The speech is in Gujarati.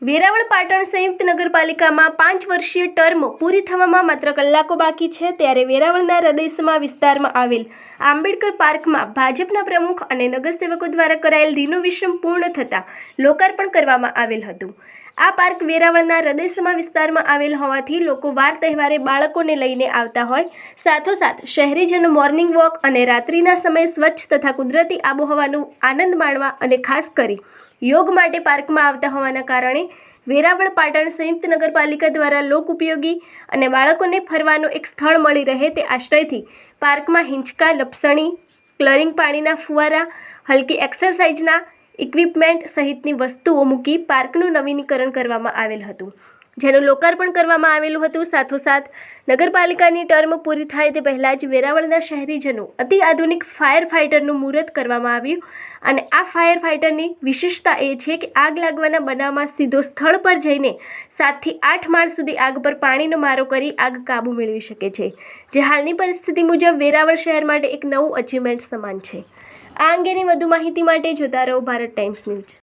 વેરાવળ પાટણ સંયુક્ત નગરપાલિકામાં 5 વર્ષીય ટર્મ પૂરી થવામાં માત્ર કલાકો બાકી છે, ત્યારે વેરાવળના હૃદયસમા વિસ્તારમાં આવેલ આંબેડકર પાર્કમાં ભાજપના પ્રમુખ અને નગરસેવકો દ્વારા કરાયેલ રિનોવેશન પૂર્ણ થતાં લોકાર્પણ કરવામાં આવેલ હતું। આ પાર્ક વેરાવળના હૃદયસમા વિસ્તારમાં આવેલ હોવાથી લોકો વાર તહેવારે બાળકોને લઈને આવતા હોય, સાથોસાથ શહેરીજનો મોર્નિંગ વોક અને રાત્રિના સમયે સ્વચ્છ તથા કુદરતી આબોહવાનો આનંદ માણવા અને ખાસ કરી યોગ માટે પાર્કમાં આવતા હોવાના કારણે વેરાવળ પાટણ સંયુક્ત નગરપાલિકા દ્વારા લોક ઉપયોગી અને બાળકોને ફરવાનો એક સ્થળ મળી રહે તે આશ્રયથી પાર્કમાં હિંચકા, લપસણી, ક્લરિંગ પાણીના ફુવારા, હલકી એક્સરસાઇઝના ઇક્વિપમેન્ટ સહિતની વસ્તુઓ મૂકી પાર્કનું નવીનીકરણ કરવામાં આવેલ હતું, જેનું લોકાર્પણ કરવામાં આવેલું હતું। સાથોસાથ નગરપાલિકાની ટર્મ પૂરી થાય તે પહેલાં જ વેરાવળના શહેરીજનો અતિ આધુનિક ફાયર ફાઇટરનું મુહૂર્ત કરવામાં આવ્યું અને આ ફાયર ફાઇટરની વિશેષતા એ છે કે આગ લાગવાના બનાવમાં સીધો સ્થળ પર જઈને 7 થી 8 માળ સુધી આગ પર પાણીનો મારો કરી આગ કાબૂ મેળવી શકે છે, જે હાલની પરિસ્થિતિ મુજબ વેરાવળ શહેર માટે એક નવું અચીવમેન્ટ સમાન છે। આ અંગેની વધુ માહિતી માટે જોતા રહો ભારત ટાઈમ્સ ન્યૂઝ।